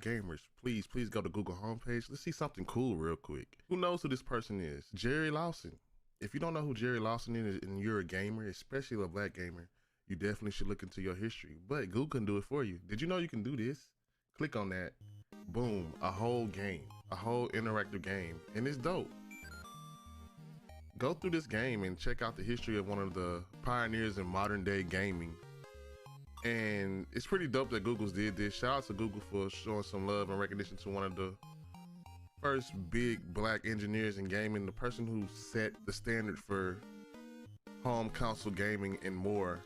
gamers, please go to Google homepage. Let's see something cool real quick. Who knows who this person is? Jerry Lawson. If you don't know who Jerry Lawson is and you're a gamer, especially a black gamer, you definitely should look into your history. But Google can do it for you. Did you know you can do this? Click on that. Boom, a whole game, a whole interactive game, and it's dope. Go through this game and check out the history of one of the pioneers in modern day gaming. And it's pretty dope that Google's did this. Shout out to Google for showing some love and recognition to one of the first big black engineers in gaming, the person who set the standard for home console gaming and more.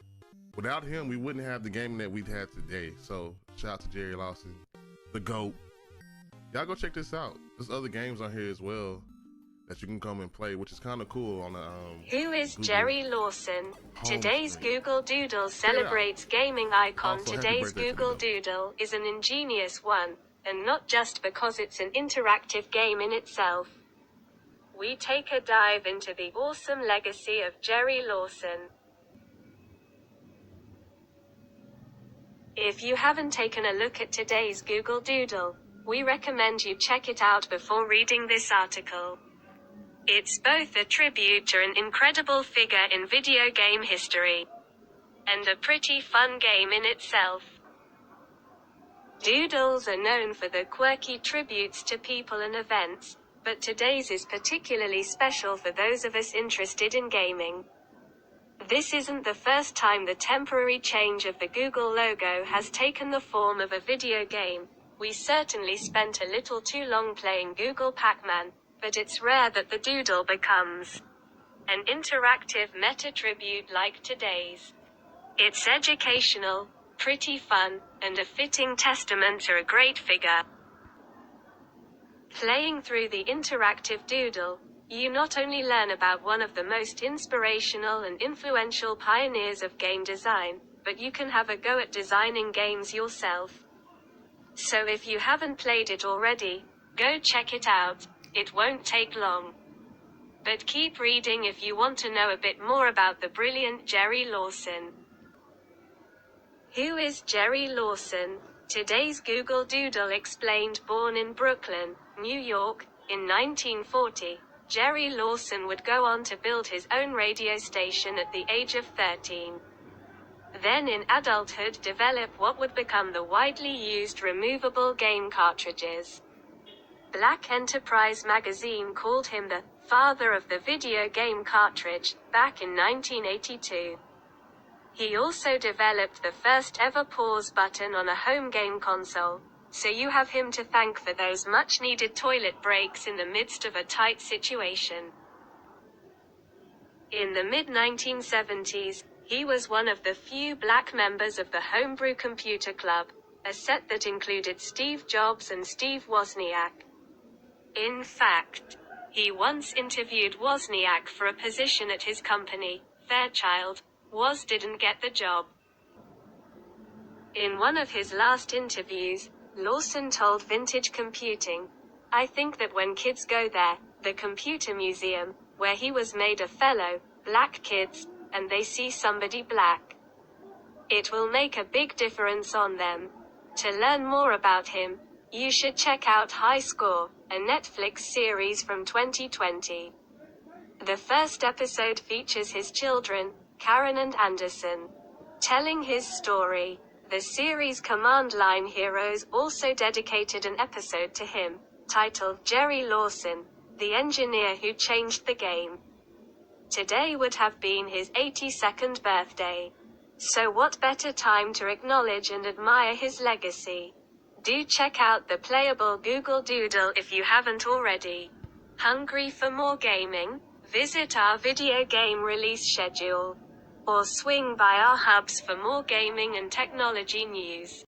Without him, we wouldn't have the gaming that we've had today. So shout out to Jerry Lawson, the GOAT. Y'all go check this out. There's other games on here as well that you can come and play, which is kind of cool on the Who is Google Jerry Lawson? Today's screen. Google Doodle celebrates gaming icon. Also, happy Today's birthday to Google them. Doodle is an ingenious one, and not just because it's an interactive game in itself. We take a dive into the awesome legacy of Jerry Lawson. If you haven't taken a look at today's Google Doodle, we recommend you check it out before reading this article. It's both a tribute to an incredible figure in video game history, and a pretty fun game in itself. Doodles are known for the quirky tributes to people and events, but today's is particularly special for those of us interested in gaming. This isn't the first time the temporary change of the Google logo has taken the form of a video game. We certainly spent a little too long playing Google Pac-Man, but it's rare that the Doodle becomes an interactive meta-tribute like today's. It's educational, pretty fun, and a fitting testament to a great figure. Playing through the interactive Doodle, you not only learn about one of the most inspirational and influential pioneers of game design, but you can have a go at designing games yourself. So if you haven't played it already, go check it out. It won't take long. But keep reading if you want to know a bit more about the brilliant Jerry Lawson. Who is Jerry Lawson? Today's Google Doodle explained. Born in Brooklyn, New York, in 1940, Jerry Lawson would go on to build his own radio station at the age of 13. Then in adulthood develop what would become the widely used removable game cartridges. Black Enterprise magazine called him the father of the video game cartridge, back in 1982. He also developed the first ever pause button on a home game console, so you have him to thank for those much needed toilet breaks in the midst of a tight situation. In the mid-1970s, he was one of the few black members of the Homebrew Computer Club, a set that included Steve Jobs and Steve Wozniak. In fact, he once interviewed Wozniak for a position at his company, Fairchild. Woz didn't get the job. In one of his last interviews, Lawson told Vintage Computing, "I think that when kids go there, the computer museum, where he was made a fellow, black kids, and they see somebody black, it will make a big difference on them." To learn more about him, you should check out High Score, a Netflix series from 2020. The first episode features his children, Karen and Anderson, telling his story. The series Command Line Heroes also dedicated an episode to him, titled Jerry Lawson, the engineer who changed the game. Today would have been his 82nd birthday. So what better time to acknowledge and admire his legacy? Do check out the playable Google Doodle if you haven't already. Hungry for more gaming? Visit our video game release schedule, or swing by our hubs for more gaming and technology news.